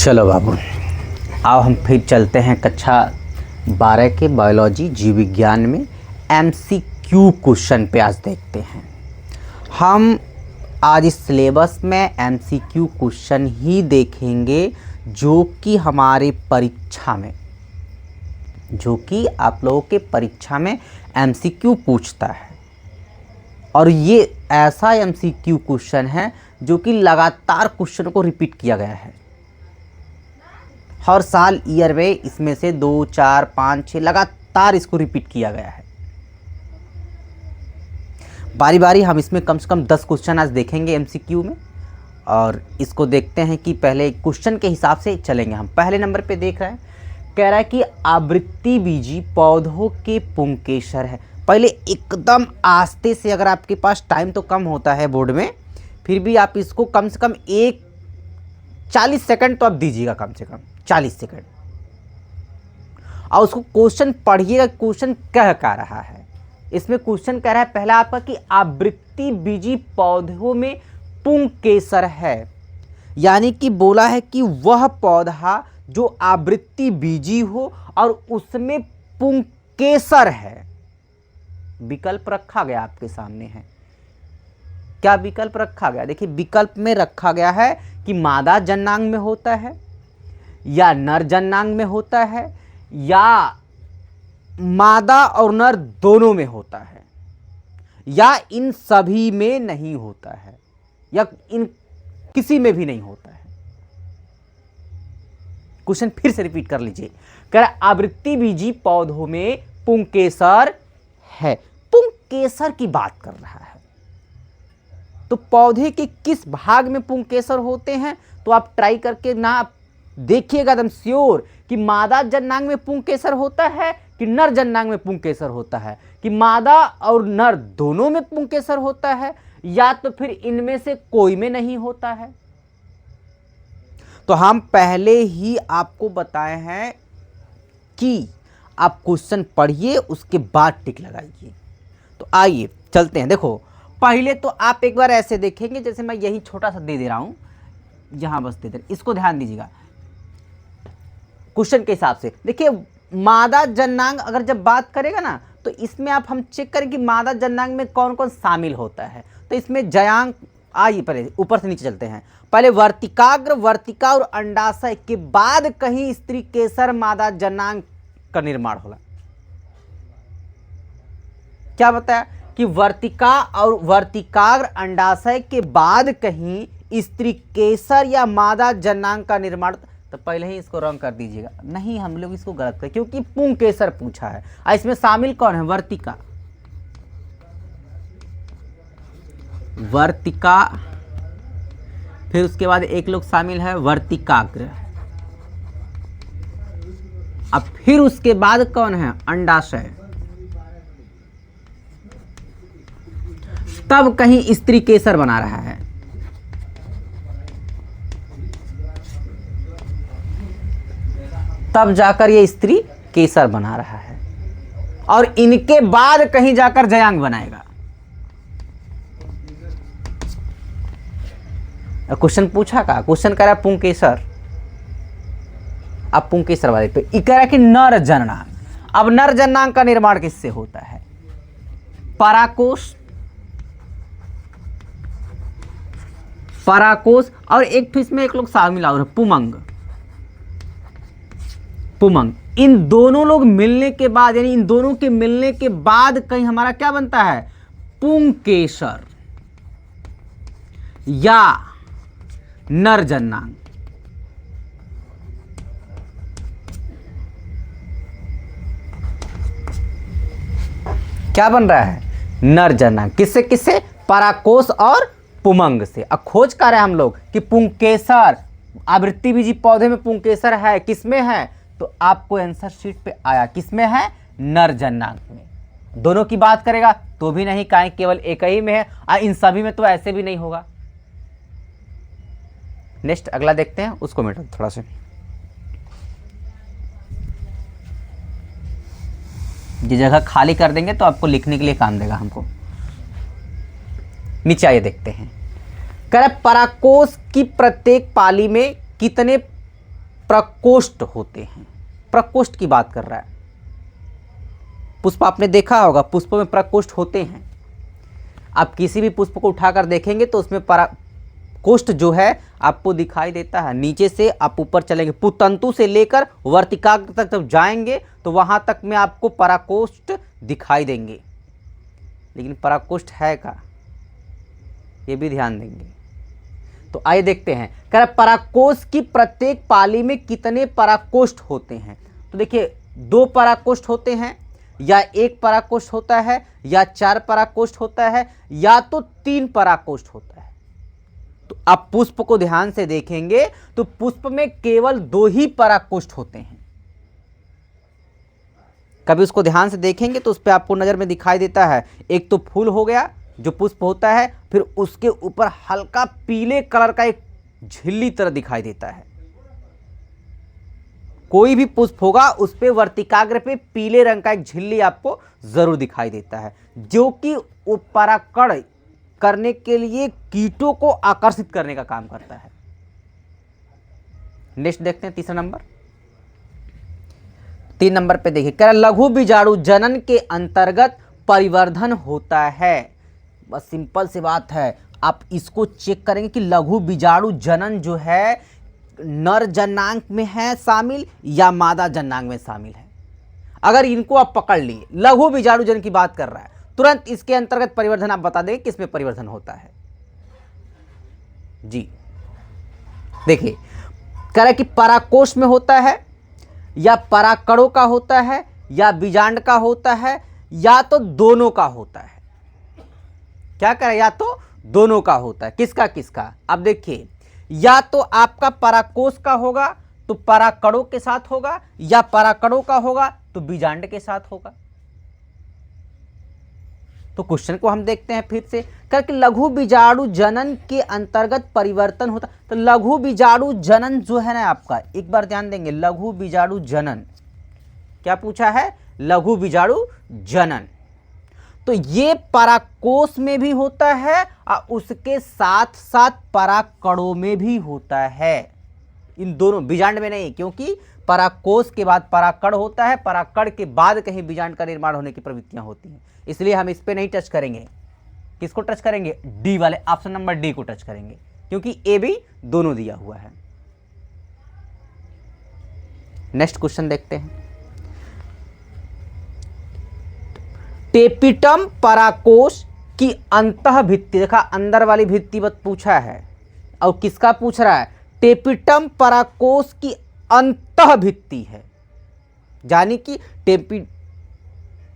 चलो बाबू, अब हम फिर चलते हैं कक्षा 12 के बायोलॉजी जीव विज्ञान में एमसीक्यू क्वेश्चन पे। आज देखते हैं हम आज इस सिलेबस में एमसीक्यू क्वेश्चन ही देखेंगे जो कि हमारे परीक्षा में, जो कि आप लोगों के परीक्षा में एमसीक्यू पूछता है। और ये ऐसा एमसीक्यू क्वेश्चन है जो कि लगातार क्वेश्चन को रिपीट किया गया है। हर साल ईयर में इसमें से 2, 4, 5, 6 लगातार इसको रिपीट किया गया है। बारी बारी हम इसमें कम से कम 10 क्वेश्चन आज देखेंगे एमसीक्यू में। और इसको देखते हैं कि पहले क्वेश्चन के हिसाब से चलेंगे। हम पहले नंबर पे देख रहे हैं, कह रहा है कि आवृत्तिबीजी पौधों के पुंकेसर है। पहले एकदम आस्ते से, अगर आपके पास टाइम तो कम होता है बोर्ड में, फिर भी आप इसको कम से कम 40 सेकंड तो आप दीजिएगा, कम से कम 40 सेकंड, और उसको क्वेश्चन पढ़िएगा। क्वेश्चन कह रहा है, इसमें क्वेश्चन कह रहा है पहला आपका कि आवृत्तिबीजी पौधों में पुंकेसर है। यानी कि बोला है कि वह पौधा जो आवृत्तिबीजी हो और उसमें पुंकेसर है। विकल्प रखा गया आपके सामने है। क्या विकल्प रखा गया? देखिए, विकल्प में रखा गया है कि मादा जननांग में होता है, या नर जननांग में होता है, या मादा और नर दोनों में होता है, या इन सभी में नहीं होता है, या इन किसी में भी नहीं होता है। क्वेश्चन फिर से रिपीट कर लीजिए। कह रहा आवृत्तिबीजी पौधों में पुंकेसर है। पुंकेसर की बात कर रहा है, तो पौधे के किस भाग में पुंकेसर होते हैं? तो आप ट्राई करके ना देखिएगा एकदम श्योर कि मादा जननांग में पुंकेसर होता है कि नर जननांग में पुंकेसर होता है, कि मादा और नर दोनों में पुंकेसर होता है, या तो फिर इनमें से कोई में नहीं होता है। तो हम पहले ही आपको बताए हैं कि आप क्वेश्चन पढ़िए, उसके बाद टिक लगाइए। तो आइए चलते हैं। देखो, पहले तो आप एक बार ऐसे देखेंगे, जैसे मैं यही छोटा सा दे रहा हूं, यहां बस दे दे, इसको ध्यान दीजिएगा क्वेश्चन के हिसाब से। देखिए, मादा जननांग अगर जब बात करेगा ना, तो इसमें आप हम चेक करें कि मादा जननांग में कौन कौन शामिल होता है। तो इसमें जयांग, आइए पहले ऊपर से नीचे चलते हैं। पहले वर्तिकाग्र, वर्तिका और अंडाशय के बाद कहीं स्त्री केसर मादा जननांग का निर्माण होला। क्या बताया कि वर्तिका और वर्तिकाग्र अंडाशय के बाद कहीं स्त्री केसर या मादा जननांग का निर्माण। तो पहले ही इसको रंग कर दीजिएगा, नहीं हम लोग इसको गलत करें, क्योंकि पुंकेसर पूछा है। इसमें शामिल कौन है? वर्तिका, वर्तिका, फिर उसके बाद एक लोग शामिल है वर्तिकाग्र, अब फिर उसके बाद कौन है? अंडाशय, तब कहीं स्त्री केसर बना रहा है। तब जाकर ये स्त्री केसर बना रहा है, और इनके बाद कहीं जाकर जयांग बनाएगा। क्वेश्चन पूछा का, क्वेश्चन कह रहा है पुंकेसर, अब पुंकेसर वाले तो कह रहा है कि नर जननांग। अब नर जननांग का निर्माण किससे होता है? पराकोष, पराकोष, और एक तो इसमें एक लोग शामिल और पुमंग, पुमंग। इन दोनों लोग मिलने के बाद, यानी इन दोनों के मिलने के बाद कहीं हमारा क्या बनता है? पुंकेसर या नर जननांग। क्या बन रहा है? नर जननांग। किससे किससे? पराकोष और पुमंग से। अब खोज कर रहे हैं हम लोग कि पुंकेसर, आवृत्तिबीजी पौधे में पुंकेसर है, किसमें है? तो आपको आंसर शीट पे आया, किसमें है? नर जननांग में। दोनों की बात करेगा तो भी नहीं, काहे केवल एक ही में है, और इन सभी में तो ऐसे भी नहीं होगा। नेक्स्ट अगला देखते हैं, उसको मिटा थोड़ा सा, ये जगह खाली कर देंगे तो आपको लिखने के लिए काम देगा हमको। नीचे आइए देखते हैं। कह रहा पराकोष की प्रत्येक पाली में कितने प्रकोष्ठ होते हैं। प्रकोष्ठ की बात कर रहा है। पुष्प आपने देखा होगा, पुष्प में प्रकोष्ठ होते हैं। आप किसी भी पुष्प को उठाकर देखेंगे तो उसमें पराकोष्ठ जो है आपको दिखाई देता है। नीचे से आप ऊपर चलेंगे, पुतंतु से लेकर वर्तिकाग्र तक जब जाएंगे तो वहां तक में आपको पराकोष्ठ दिखाई देंगे। लेकिन पराकोष्ठ है का, ये भी ध्यान देंगे। तो आइए देखते हैं, कह रहा पराकोष्ठ की प्रत्येक पाली में कितने पराकोष्ठ होते हैं। तो देखिए 2 पराकोष्ठ होते हैं, या 1 पराकोष्ठ होता है, या 4 पराकोष्ठ होता है, या तो 3 पराकोष्ठ होता है। तो आप पुष्प को ध्यान से देखेंगे तो पुष्प में केवल 2 ही पराकोष्ठ होते हैं। कभी उसको ध्यान से देखेंगे तो उस पर आपको नजर में दिखाई देता है, एक तो फूल हो गया जो पुष्प होता है, फिर उसके ऊपर हल्का पीले कलर का एक झिल्ली तरह दिखाई देता है। कोई भी पुष्प होगा उस पे वर्तिकाग्र पे पीले रंग का एक झिल्ली आपको जरूर दिखाई देता है, जो कि परागण करने के लिए कीटों को आकर्षित करने का काम करता है। नेक्स्ट देखते हैं, तीसरा नंबर। 3 नंबर पे देखिए, कह रहा लघु बीजाणु जनन के अंतर्गत परिवर्धन होता है। बस सिंपल सी बात है, आप इसको चेक करेंगे कि लघु बीजाणु जनन जो है नर जनांग में है शामिल या मादा जनांग में शामिल है। अगर इनको आप पकड़ लिए, लघु बीजाणु जनन की बात कर रहा है, तुरंत इसके अंतर्गत परिवर्धन आप बता देंगे किसमें परिवर्धन होता है। जी देखिए, कह रहा कि पराकोष में होता है, या पराकणों का होता है, या बीजांड का होता है, या तो दोनों का होता है। क्या कह रहा है, या तो दोनों का होता है। किसका किसका, अब देखिए, या तो आपका पराकोष का होगा तो पराकणों के साथ होगा, या पराकणों का होगा तो बीजांड के साथ होगा। तो क्वेश्चन को हम देखते हैं फिर से, कि लघु बीजाणु जनन के अंतर्गत परिवर्तन होता। तो लघु बीजाणु जनन जो है ना आपका, एक बार ध्यान देंगे, लघु बीजाणु जनन क्या पूछा है, लघु बीजाणु जनन। तो ये पराकोष में भी होता है और उसके साथ साथ पराकणों में भी होता है। इन दोनों, बीजांड में नहीं, क्योंकि पराकोष के बाद पराकण होता है, पराकण के बाद कहीं बीजांड का निर्माण होने की प्रवृत्तियां होती हैं। इसलिए हम इस पे नहीं टच करेंगे। किसको टच करेंगे, डी वाले, ऑप्शन नंबर डी को टच करेंगे, क्योंकि ए बी दोनों दिया हुआ है। नेक्स्ट क्वेश्चन देखते हैं, टेपिटम पराकोष की अंतः भित्ति, देखा अंदर वाली भित्ति बत पूछा है, और किसका पूछ रहा है, टेपिटम पराकोष की अंतः भित्ति है। यानी कि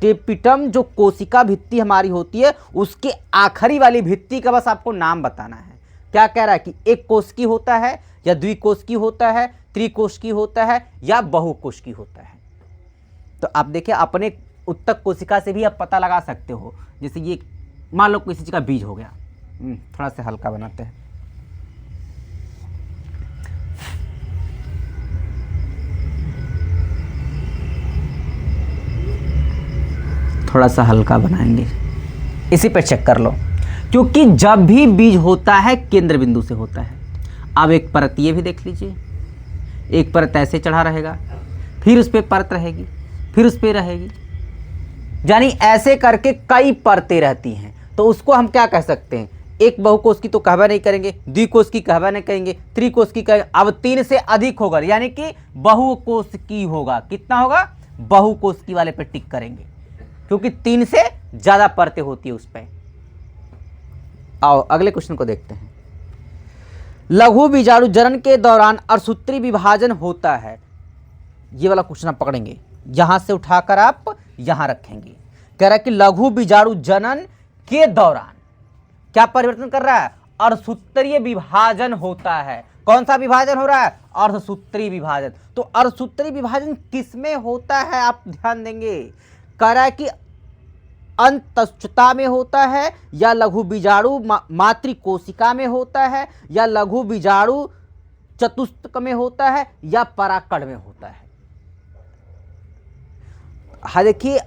टेपिटम जो कोशिका भित्ति हमारी होती है उसके आखिरी वाली भित्ति का बस आपको नाम बताना है। क्या कह रहा है कि एक कोशिकी होता है, या द्विकोशिकी होता है, त्रिकोशिकी होता है, या बहुकोशिकी होता है। तो आप देखिए, अपने उत्तक कोशिका से भी आप पता लगा सकते हो। जैसे ये मान लो किसी चीज का बीज हो गया, थोड़ा सा हल्का बनाते हैं, थोड़ा सा हल्का बनाएंगे, इसी पे चेक कर लो, क्योंकि जब भी बीज होता है केंद्र बिंदु से होता है। अब एक परत ये भी देख लीजिए, एक परत ऐसे चढ़ा रहेगा, फिर उस पर परत रहेगी, फिर उस पर रहेगी, यानी ऐसे करके कई परतें रहती हैं। तो उसको हम क्या कह सकते हैं, एक बहुकोश की तो कहवा नहीं करेंगे, द्विकोश की कहवा नहीं कहेंगे, त्रिकोश की कहेंगे। अब 3 से अधिक होगा, यानी कि बहुकोश की होगा। कितना होगा, बहुकोश की वाले पे टिक करेंगे, क्योंकि 3 से ज्यादा परतें होती है उस पर। आओ अगले क्वेश्चन को देखते हैं, लघु बीजाणु जनन के दौरान अर्धसूत्री विभाजन होता है। ये वाला क्वेश्चन आप पकड़ेंगे, यहां से उठाकर आप यहां रखेंगे। कह रहा है कि लघु बीजाणु जनन के दौरान क्या परिवर्तन कर रहा है, अर्धसूत्रीय विभाजन होता है। कौन सा विभाजन हो रहा है, अर्धसूत्री विभाजन। तो अर्धसूत्री विभाजन किसमें होता है, आप ध्यान देंगे। कह रहा है कि अंतःस्था में होता है, या लघु बीजाणु मातृकोशिका में होता है, या लघु बीजाणु चतुष्क में होता है, या पराकण में होता है। हाँ देखिए,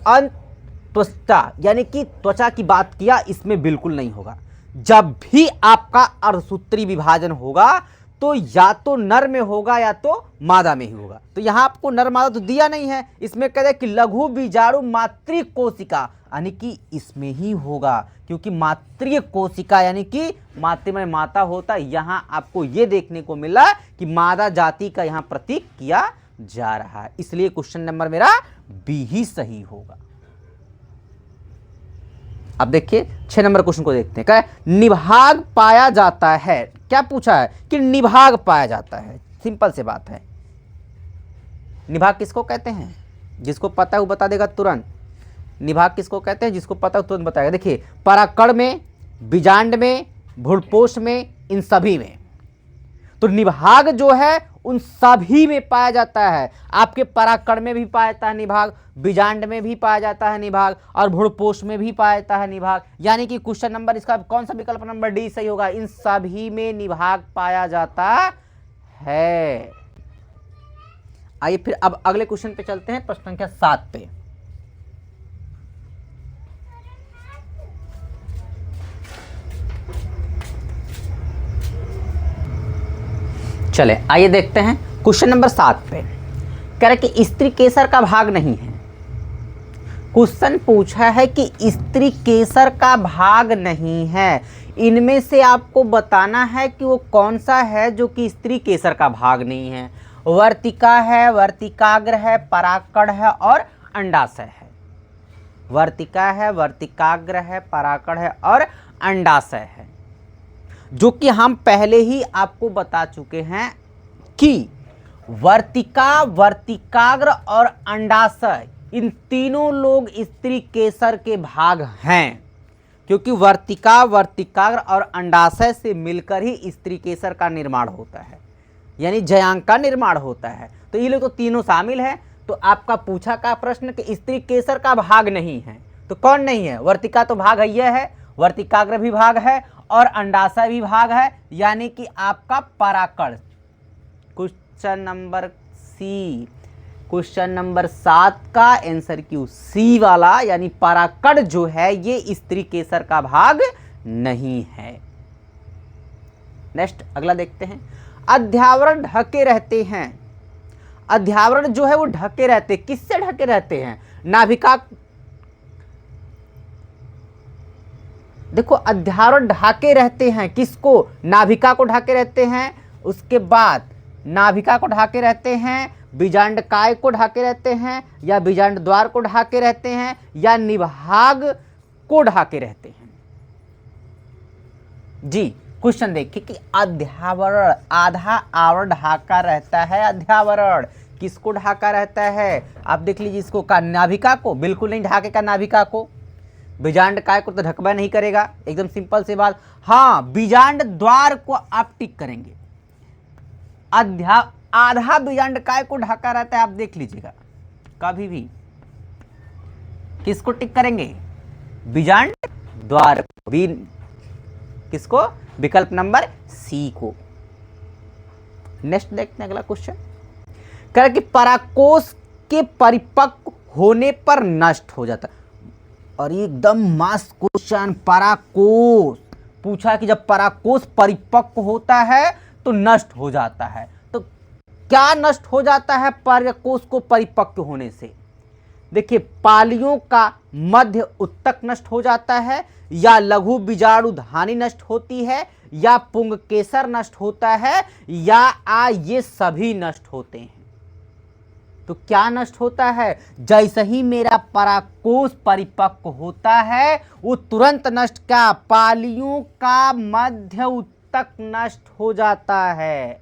अंतःस्था यानी कि त्वचा की बात किया, इसमें बिल्कुल नहीं होगा। जब भी आपका अर्धसूत्री विभाजन होगा तो या तो नर में होगा या तो मादा में ही होगा। तो यहां आपको नर मादा तो दिया नहीं है, इसमें कह दे कि लघु बीजाणु मातृ कोशिका, यानी कि इसमें ही होगा, क्योंकि मातृ कोशिका यानी कि मातृ में माता होता। यहां आपको यह देखने को मिला कि मादा जाति का यहां प्रतीक किया जा रहा है, इसलिए क्वेश्चन नंबर मेरा बी ही सही होगा। अब देखिए 6 नंबर क्वेश्चन को देखते हैं। क्या है? निभाग पाया जाता है। क्या पूछा है कि निभाग पाया जाता है, सिंपल से बात है। निभाग किसको कहते हैं? जिसको पता है वो बता देगा तुरंत। निभाग किसको कहते हैं? जिसको पता है तुरंत बताएगा। देखिए पराकड़ में, बीजांड में, भ्रूणपोष में, इन सभी में। तो निभाग जो है उन सभी में पाया जाता है। आपके पराकड़ में भी पाया जाता है निभाग, बीजांड में भी पाया जाता है निभाग, और भ्रूणपोष में भी पाया जाता है निभाग। यानी कि क्वेश्चन नंबर इसका कौन सा विकल्प नंबर डी सही होगा? इन सभी में निभाग पाया जाता है। आइए फिर अब अगले क्वेश्चन पे चलते हैं, प्रश्न संख्या 7 पे। चले आइए देखते हैं क्वेश्चन नंबर 7 पे। कह रहे कि स्त्री केसर का भाग नहीं है। क्वेश्चन पूछा है कि स्त्री केसर का भाग नहीं है, इनमें से आपको बताना है कि वो कौन सा है जो कि स्त्री केसर का भाग नहीं है। वर्तिका है, वर्तिकाग्र है, पराकड़ है और अंडाशय है। वर्तिका है, वर्तिकाग्र है, पराकड़ है और अंडाशय है, जो कि हम पहले ही आपको बता चुके हैं कि वर्तिका, वर्तिकाग्र और अंडाशय इन तीनों लोग स्त्री केसर के भाग हैं, क्योंकि वर्तिका, वर्तिकाग्र और अंडाशय से मिलकर ही स्त्री केसर का निर्माण होता है, यानी जयांक का निर्माण होता है। तो ये लोग तो तीनों शामिल हैं। तो आपका पूछा का प्रश्न कि स्त्री केसर का भाग नहीं है, तो कौन नहीं है? वर्तिका तो भाग है, वर्तिकाग्र भी भाग है और अंडाशय भी भाग है, यानी कि आपका पराकड़। Question number C, question number 7 का आंसर क्यों सी वाला, यानी पराकड़ जो है ये स्त्री केसर का भाग नहीं है। नेक्स्ट अगला देखते हैं। अध्यावरण ढके रहते हैं। अध्यावरण जो है वो ढके रहते, किससे ढके रहते हैं? नाभिका। देखो अध्यावरण ढके रहते हैं किसको? नाभिका को ढके रहते हैं, उसके बाद नाभिका को ढके रहते हैं, बीजांडकाय को ढके रहते हैं, या बीजांड द्वार को ढके रहते हैं, या निभाग को ढके रहते हैं। जी क्वेश्चन देखिए कि अध्यावरण, आधा आवरण ढका रहता है। अध्यावरण किसको ढका रहता है? आप देख लीजिए इसको का, नाभिका को बिल्कुल नहीं ढकेगा, नाभिका को। बीजांडकाय को तो ढकबा नहीं करेगा, एकदम सिंपल सी बात। हाँ बीजांड द्वार को आप टिक करेंगे। आधा बीजांडकाय को ढका रहता है, आप देख लीजिएगा कभी भी। किसको टिक करेंगे? बीजांड द्वार को। किसको? विकल्प नंबर सी को। नेक्स्ट देखते हैं अगला क्वेश्चन। कह रहा कि पराकोष के परिपक्व होने पर नष्ट हो जाता है। और एकदम मस्त क्वेश्चन। पराकोष पूछा कि जब पराकोष परिपक्व होता है तो नष्ट हो जाता है। तो क्या नष्ट हो जाता है पराकोष को परिपक्व होने से? देखिए पालियों का मध्य उत्तक नष्ट हो जाता है, या लघु बीजाणु धानी नष्ट होती है, या पुंगकेसर नष्ट होता है, या ये सभी नष्ट होते हैं। तो क्या नष्ट होता है? जैसे ही मेरा पराकोष परिपक्व होता है वो तुरंत नष्ट, क्या? पालियों का मध्य उत्तक नष्ट हो जाता है।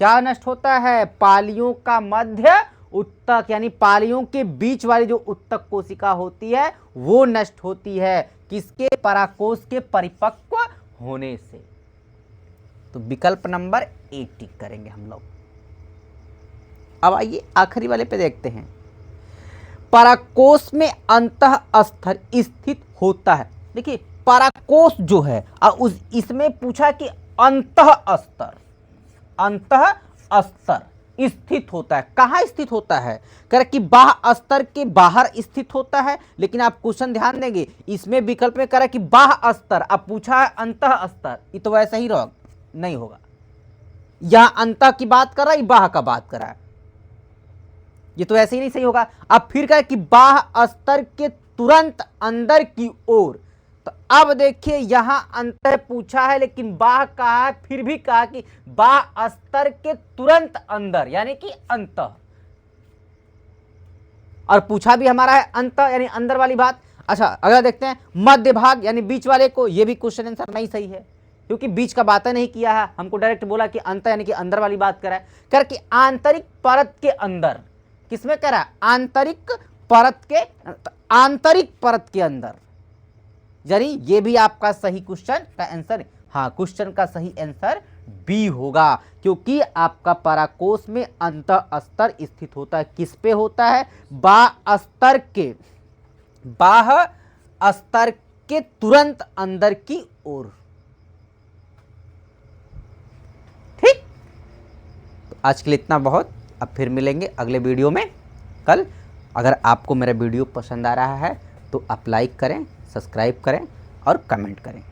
क्या नष्ट होता है? पालियों का मध्य उत्तक, यानी पालियों के बीच वाली जो उत्तक कोशिका होती है वो नष्ट होती है। किसके? पराकोष के परिपक्व होने से। तो विकल्प नंबर ए टिक करेंगे हम लोग। अब आइए आखिरी वाले पे देखते हैं। पराकोष में अंतः स्तर स्थित होता है। देखिए पराकोष जो है इसमें पूछा कि अंतः स्तर, अंतः स्तर स्थित होता है। कहाँ स्थित होता है? कह रहा कि बाह्य स्तर के बाहर स्थित होता है, लेकिन आप क्वेश्चन ध्यान देंगे इसमें विकल्प में कह रहा कि बाह्य स्तर, अब पूछा है अंतः स्तर, ये तो वैसा ही नहीं होगा। यहां अंत की बात कर रहा है, बाह का बात कर रहा है, ये तो ऐसे ही नहीं सही होगा। अब फिर कहा कि बाह स्तर के तुरंत अंदर की ओर, तो अब देखिए यहां अंतर पूछा है लेकिन बाह कहा है, फिर भी कहा कि बाह स्तर के तुरंत अंदर यानी कि अंत, और पूछा भी हमारा है अंत यानी अंदर वाली बात। अच्छा अगला देखते हैं मध्य भाग यानी बीच वाले को, ये भी क्वेश्चन आंसर नहीं सही है क्योंकि बीच का बात नहीं किया है, हमको डायरेक्ट बोला कि अंत यानी कि अंदर वाली बात करा है। कर कि आंतरिक परत के अंदर, किसमें कह रहा है, आंतरिक परत के, आंतरिक परत के अंदर, यानी ये भी आपका सही क्वेश्चन का आंसर, हाँ क्वेश्चन का सही आंसर बी होगा क्योंकि आपका पराकोष में अंत स्तर स्थित होता है। किस पे होता है, बाह स्तर के, बाह स्तर के तुरंत अंदर की ओर। ठीक, तो आज के लिए इतना बहुत, अब फिर मिलेंगे अगले वीडियो में कल। अगर आपको मेरा वीडियो पसंद आ रहा है तो आप लाइक करें, सब्सक्राइब करें और कमेंट करें।